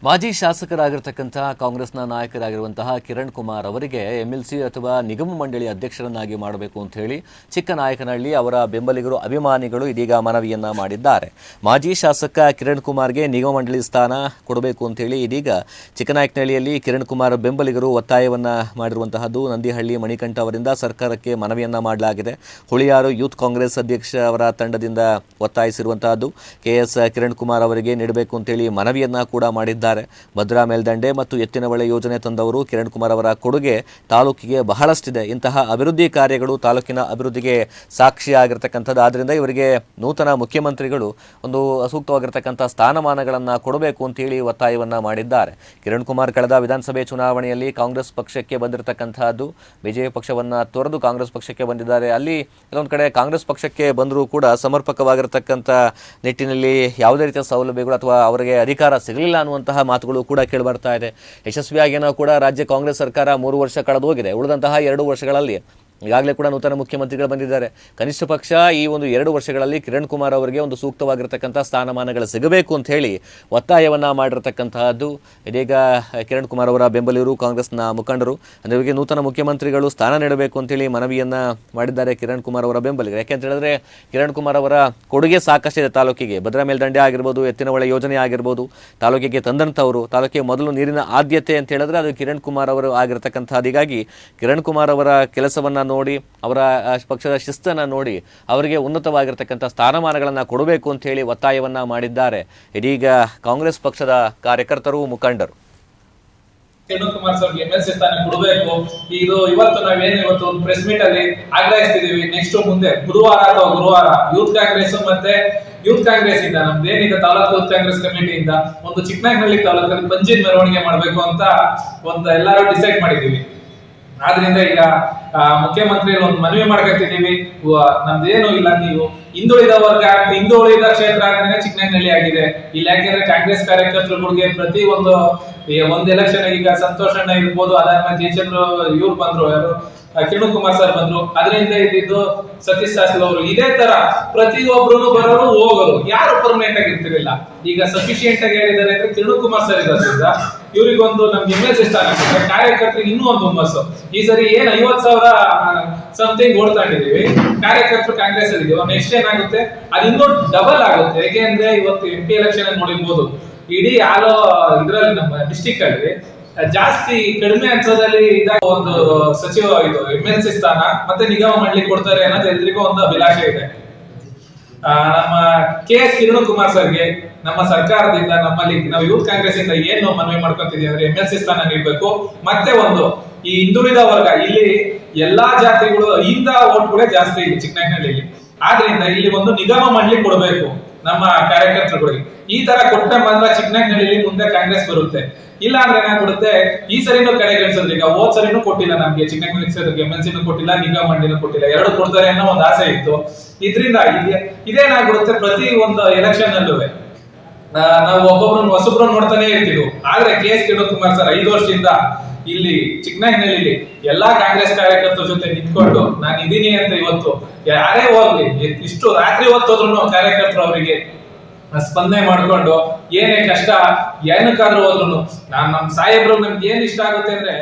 ಮಾಜಿ ಶಾಸಕರಾಗಿರ್ತಕ್ಕಂಥ ಕಾಂಗ್ರೆಸ್ನ ನಾಯಕರಾಗಿರುವಂತಹ ಕಿರಣ್ ಕುಮಾರ್ ಅವರಿಗೆ ಎಂಎಲ್ಸಿ ಅಥವಾ ನಿಗಮ ಮಂಡಳಿ ಅಧ್ಯಕ್ಷರನ್ನಾಗಿ ಮಾಡಬೇಕು ಅಂತ ಹೇಳಿ ಚಿಕ್ಕನಾಯಕನಹಳ್ಳಿ ಅವರ ಬೆಂಬಲಿಗರು ಅಭಿಮಾನಿಗಳು ಇದೀಗ ಮನವಿಯನ್ನ ಮಾಡಿದ್ದಾರೆ. ಮಾಜಿ ಶಾಸಕ ಕಿರಣ್ ಕುಮಾರ್ಗೆ ನಿಗಮ ಮಂಡಳಿ ಸ್ಥಾನ ಕೊಡಬೇಕು ಅಂತ ಹೇಳಿ ಇದೀಗ ಚಿಕ್ಕನಾಯಕನಹಳ್ಳಿಯಲ್ಲಿ ಕಿರಣ್ ಕುಮಾರ್ ಬೆಂಬಲಿಗರು ಒತ್ತಾಯವನ್ನ ಮಾಡಿರುವಂತಹದ್ದು. ನಂದಿಹಳ್ಳಿ ಮಣಿಕಂಠ ಅವರಿಂದ ಸರ್ಕಾರಕ್ಕೆ ಮನವಿಯನ್ನ ಮಾಡಲಾಗಿದೆ. ಹುಳಿಯಾರು ಯೂತ್ ಕಾಂಗ್ರೆಸ್ ಅಧ್ಯಕ್ಷ ಅವರ ತಂಡದಿಂದ ಒತ್ತಾಯಿಸಿರುವಂತಹದ್ದು ಕೆಎಸ್ ಕಿರಣ್ ಕುಮಾರ್ ಅವರಿಗೆ ನೀಡಬೇಕು ಅಂತ ಹೇಳಿ ಮನವಿಯನ್ನ ಕೂಡ ಮಾಡಿದ್ದಾರೆ. ಭದ್ರಾ ಮೇಲ್ದಂಡೆ ಮತ್ತು ಎತ್ತಿನಹೊಳೆ ಯೋಜನೆ ತಂದವರು ಕಿರಣ್ ಕುಮಾರ್ ಅವರ ಕೊಡುಗೆ ತಾಲೂಕಿಗೆ ಬಹಳಷ್ಟಿದೆ. ಇಂತಹ ಅಭಿವೃದ್ಧಿ ಕಾರ್ಯಗಳು ತಾಲೂಕಿನ ಅಭಿವೃದ್ಧಿಗೆ ಸಾಕ್ಷಿಯಾಗಿರ್ತಕ್ಕಂಥದ್ದು. ಆದ್ದರಿಂದ ಇವರಿಗೆ ನೂತನ ಮುಖ್ಯಮಂತ್ರಿಗಳು ಒಂದು ಸೂಕ್ತವಾಗಿರ್ತಕ್ಕಂಥ ಸ್ಥಾನಮಾನಗಳನ್ನು ಕೊಡಬೇಕು ಅಂತ ಹೇಳಿ ಒತ್ತಾಯವನ್ನ ಮಾಡಿದ್ದಾರೆ. ಕಿರಣ್ ಕುಮಾರ್ ಕಳೆದ ವಿಧಾನಸಭೆ ಚುನಾವಣೆಯಲ್ಲಿ ಕಾಂಗ್ರೆಸ್ ಪಕ್ಷಕ್ಕೆ ಬಂದಿರತಕ್ಕಂತಹದ್ದು. ಬಿಜೆಪಿ ಪಕ್ಷವನ್ನ ತೊರೆದು ಕಾಂಗ್ರೆಸ್ ಪಕ್ಷಕ್ಕೆ ಬಂದಿದ್ದಾರೆ. ಅಲ್ಲಿ ಕೆಲವೊಂದು ಕಡೆ ಕಾಂಗ್ರೆಸ್ ಪಕ್ಷಕ್ಕೆ ಬಂದರೂ ಕೂಡ ಸಮರ್ಪಕವಾಗಿರತಕ್ಕಂಥ ನಿಟ್ಟಿನಲ್ಲಿ ಯಾವುದೇ ರೀತಿಯ ಸೌಲಭ್ಯಗಳು ಅಥವಾ ಅವರಿಗೆ ಅಧಿಕಾರ ಸಿಗಲಿಲ್ಲ ಅನ್ನುವಂತಹ ಮಾತುಗಳು ಕೂಡ ಕೇಳಿಬರ್ತಾ ಇದೆ. ಯಶಸ್ವಿಯಾಗಿಯೂ ಕೂಡ ರಾಜ್ಯ ಕಾಂಗ್ರೆಸ್ ಸರ್ಕಾರ 3 ವರ್ಷ ಕಳೆದೋಗಿದೆ. ಉಳಿದಂತಹ 2 ವರ್ಷಗಳಲ್ಲಿ ಈಗಾಗಲೇ ಕೂಡ ನೂತನ ಮುಖ್ಯಮಂತ್ರಿಗಳು ಬಂದಿದ್ದಾರೆ. ಕನಿಷ್ಠ ಪಕ್ಷ ಈ ಒಂದು 2 ವರ್ಷಗಳಲ್ಲಿ ಕಿರಣ್ ಕುಮಾರ್ ಅವರಿಗೆ ಒಂದು ಸೂಕ್ತವಾಗಿರ್ತಕ್ಕಂಥ ಸ್ಥಾನಮಾನಗಳು ಸಿಗಬೇಕು ಅಂತ ಹೇಳಿ ಒತ್ತಾಯವನ್ನ ಮಾಡಿರ್ತಕ್ಕಂತಹದ್ದು. ಇದೀಗ ಕಿರಣ್ ಕುಮಾರ್ ಅವರ ಬೆಂಬಲಿಗರು ಕಾಂಗ್ರೆಸ್ನ ಮುಖಂಡರು ಅವರಿಗೆ ನೂತನ ಮುಖ್ಯಮಂತ್ರಿಗಳು ಸ್ಥಾನ ನೀಡಬೇಕು ಅಂತೇಳಿ ಮನವಿಯನ್ನ ಮಾಡಿದ್ದಾರೆ ಕಿರಣ್ ಕುಮಾರ್ ಅವರ ಬೆಂಬಲಿಗರು. ಯಾಕೆಂತ ಹೇಳಿದ್ರೆ ಕಿರಣ್ ಕುಮಾರ್ ಅವರ ಕೊಡುಗೆ ಸಾಕಷ್ಟಿದೆ ತಾಲೂಕಿಗೆ. ಭದ್ರಾ ಮೇಲ್ದಂಡೆ ಆಗಿರ್ಬೋದು, ಎತ್ತಿನಹೊಳೆ ಯೋಜನೆ ಆಗಿರ್ಬೋದು, ತಾಲೂಕಿಗೆ ತಂದಂಥವರು, ತಾಲೂಕಿಗೆ ಮೊದಲು ನೀರಿನ ಆದ್ಯತೆ ಅಂತ ಹೇಳಿದ್ರೆ ಅದು ಕಿರಣ್ ಕುಮಾರ್ ಅವರು ಆಗಿರ್ತಕ್ಕಂಥದ್ದು. ಹೀಗಾಗಿ ಕಿರಣ್ ಕುಮಾರ್ ಅವರ ಕೆಲಸವನ್ನ ನೋಡಿ, ಅವರ ಪಕ್ಷದ ಶಿಸ್ತನ್ನು ನೋಡಿ ಅವರಿಗೆ ಉನ್ನತವಾಗಿರ್ತಕ್ಕಂಥ ಸ್ಥಾನಮಾನಗಳನ್ನು ಕೊಡಬೇಕು ಅಂತ ಹೇಳಿ ಒತ್ತಾಯವನ್ನ ಮಾಡಿದ್ದಾರೆ ಇದೀಗ ಕಾಂಗ್ರೆಸ್ ಪಕ್ಷದ ಕಾರ್ಯಕರ್ತರು, ಮುಖಂಡರು. ಕಿರಣ್ ಕುಮಾರ್ ಸರ್ಗೆ ಎಂಎಲ್ಸಿ ಸ್ಥಾನ ಕೊಡಬೇಕು. ಇದು ಇವತ್ತು ಇವತ್ತು ಒಂದು ಪ್ರೆಸ್ ಮೀಟ್ ಅಲ್ಲಿ ಆಗ್ರಹಿಸ್ತಿದೀವಿ. ನೆಕ್ಸ್ಟ್ ಮುಂದೆ ಬುಧವಾರ ಅಥವಾ ಗುರುವಾರ ಯೂತ್ ಕಾಂಗ್ರೆಸ್ ಮತ್ತೆ ಯೂತ್ ಕಾಂಗ್ರೆಸ್ ಇಂದ ನಮ್ದೇನಿದೆ ತಾಲೂಕು ಯೂತ್ ಕಾಂಗ್ರೆಸ್ ಕಮಿಟಿಯಿಂದ ಒಂದು ಚಿಕ್ಕನಾಯಕನಹಳ್ಳಿ ತಾಲೂಕಲ್ಲಿ ಪಂಜಿನ ಮೆರವಣಿಗೆ ಮಾಡಬೇಕು ಅಂತ ಎಲ್ಲರೂ ಡಿಸೈಡ್ ಮಾಡಿದೀವಿ. ಆದ್ರಿಂದ ಈಗ ಮುಖ್ಯಮಂತ್ರಿ ಒಂದು ಮನವಿ ಮಾಡ್ಕೊತಿದೀವಿ. ನಮ್ದೇನು ಇಲ್ಲ, ನೀವು ಹಿಂದುಳಿದ ಕ್ಷೇತ್ರ ಅಂದ್ರೆ ಚಿಕ್ಕನಾಯಕನಹಳ್ಳಿ ಆಗಿದೆ. ಇಲ್ಲಿ ಯಾಕೆಂದ್ರೆ ಕಾಂಗ್ರೆಸ್ ಕಾರ್ಯಕರ್ತರುಗಳಿಗೆ ಪ್ರತಿ ಒಂದು ಎಲೆಕ್ಷನ್ ಈಗ ಸಂತೋಷ್ ಅಣ್ಣ ಇರ್ಬೋದು, ಅದಾದ್ಮೇಲೆ ಜಯಚಂದ್ರ ಇವ್ರು ಬಂದ್ರು, ಯಾರು ಕಿರಣ್ ಕುಮಾರ್ ಸರ್ ಬಂದ್ರು, ಅದರಿಂದ ಇದ್ದಿದ್ದು ಸತೀಶ್ ಶಾಸ್ತ್ರಿ ಅವರು. ಇದೇ ತರ ಪ್ರತಿಯೊಬ್ರು ಬರೋರು ಹೋಗೋರು, ಯಾರು ಪರ್ಮನೆಂಟ್ ಆಗಿ ಇರ್ತಿರ್ಲಿಲ್ಲ. ಈಗ ಸಫಿಶಿಯಂಟ್ ಆಗಿ ಹೇಳಿದ್ದಾರೆ ಅಂದ್ರೆ ಕಿರಣ್ ಕುಮಾರ್ ಸರ್ ಇರೋದ್ರಿಂದ ಇವ್ರಿಗೊಂದು ನಮ್ಗೆ ಎಂಎಲ್ಸಿ ಸ್ಥಾನ, ಕಾರ್ಯಕರ್ತರಿಗೆ ಇನ್ನೂ ಒಂದು ಹುಮ್ಮಸ್ಸು. ಈ ಸರಿ 50,000 ಸಮಥಿಂಗ್ ಓಡ್ತಾಂಡಿದೀವಿ ಕಾರ್ಯಕರ್ತರು ಕಾಂಗ್ರೆಸ್ ಅಲ್ಲಿ. ನೆಕ್ಸ್ಟ್ ಏನಾಗುತ್ತೆ ಅದು ಇನ್ನೂ ಡಬಲ್ ಆಗುತ್ತೆ. ಯಾಕೆಂದ್ರೆ ಇವತ್ತು MP ಎಲೆಕ್ಷನ್ ನೋಡಿರ್ಬೋದು, ಇಡೀ ಇದ್ರಲ್ಲಿ ನಮ್ಮ ಡಿಸ್ಟಿಕ್ ಅಲ್ಲಿ ಜಾಸ್ತಿ ಕಡಿಮೆ ಅಂಶದಲ್ಲಿ ಇದಾಗ ಒಂದು ಸಚಿವ ಇದು ಎಂಎಲ್ಸಿ ಸ್ಥಾನ ಮತ್ತೆ ನಿಗಮ ಮಂಡಳಿ ಕೊಡ್ತಾರೆ ಅನ್ನೋದು ಎಲ್ರಿಗೂ ಒಂದು ಅಭಿಲಾಷೆ ಇದೆ. ನಮ್ಮ ಕೆಎಸ್ ಕಿರಣ್ ಕುಮಾರ್ ಸರ್ಗೆ ನಮ್ಮ ಸರ್ಕಾರದಿಂದ ನಮ್ಮಲ್ಲಿ ನಾವು ಯೂತ್ ಕಾಂಗ್ರೆಸ್ ಇಂದ ಏನು ಮನವಿ ಮಾಡ್ಕೊಂತಿದೀವಿ ಅಂದ್ರೆ ಎಂಎಲ್ಸಿ ಸ್ಥಾನ ನೀಡಬೇಕು. ಮತ್ತೆ ಈ ಹಿಂದುಳಿದ ವರ್ಗ, ಇಲ್ಲಿ ಎಲ್ಲಾ ಜಾತಿಗಳು ಇಂದ ಓಟ್ಗಳೇ ಜಾಸ್ತಿ ಇಲ್ಲಿ ಚಿಕ್ಕನಾಯಕನಹಳ್ಳಿಯಲ್ಲಿ. ಆದ್ರಿಂದ ಇಲ್ಲಿ ಒಂದು ನಿಗಮ ಮಂಡಳಿ ಕೊಡಬೇಕು ನಮ್ಮ ಕಾರ್ಯಕರ್ತರುಗಳಿಗೆ. ಈ ತರ ಕೊಟ್ಟ ಮಾತ್ರ ಚಿಕ್ಕನಾಯಕನಹಳ್ಳಿಯಲ್ಲಿ ಮುಂದೆ ಕಾಂಗ್ರೆಸ್ ಬರುತ್ತೆ. ಇಲ್ಲ ಅಂದ್ರೆ ಏನಾಗ್ಬಿಡುತ್ತೆ, ಈ ಸರಿನೂ ಕಡೆಗಣಿಸಿದ್ರು. ಈಗ ಹೋದ್ ಸರಿನೂ ಕೊಟ್ಟಿಲ್ಲ ನಮ್ಗೆ ಚಿಕ್ಕನಾಯಕನಹಳ್ಳಿ ಎಂಎಲ್ಸಿನೂ ಕೊಟ್ಟಿಲ್ಲ, ನಿಗಮ ಮಂಡಳಿನೂ ಕೊಟ್ಟಿಲ್ಲ. 2 ಕೊಡ್ತಾರೆ ಅನ್ನೋ ಒಂದು ಆಸೆ ಇತ್ತು. ಇದ್ರಿಂದ ಇದೇನಾಗ್ಬಿಡುತ್ತೆ, ಪ್ರತಿ ಒಂದು ಎಲೆಕ್ಷನ್ ಅಲ್ಲೂ ನಾವು ಹೊಸಬ್ರು ನೋಡ್ತಾನೆ ಇರ್ತೀವಿ. ಆದ್ರೆ ಕೆಎಸ್ ಕಿರಣ್ ಕುಮಾರ್ ಸರ್ 5 ವರ್ಷದಿಂದ ಇಲ್ಲಿ ಚಿಕ್ಕನಾಯಕನಹಳ್ಳಿಲಿ ಎಲ್ಲಾ ಕಾಂಗ್ರೆಸ್ ಕಾರ್ಯಕರ್ತರ ಜೊತೆ ನಿಂತ್ಕೊಂಡು ನಾನು ಇದೀನಿ ಅಂತ ಇವತ್ತು ಯಾರೇ ಹೋಗ್ಲಿ, ಇಷ್ಟು ರಾತ್ರಿ ಹೊತ್ತೋದ್ರು ಕಾರ್ಯಕರ್ತರು ಅವರಿಗೆ ಸ್ಪಂದನೆ ಮಾಡ್ಕೊಂಡು ಏನೇ ಕಷ್ಟ ಏನಕ್ಕಾದ್ರೂ ಹೋದ್ರು ನಮ್ಮ ಸಾಹೇಬ್ರು ನಮ್ಗೆ ಏನ್ ಇಷ್ಟ ಆಗುತ್ತೆ ಅಂದ್ರೆ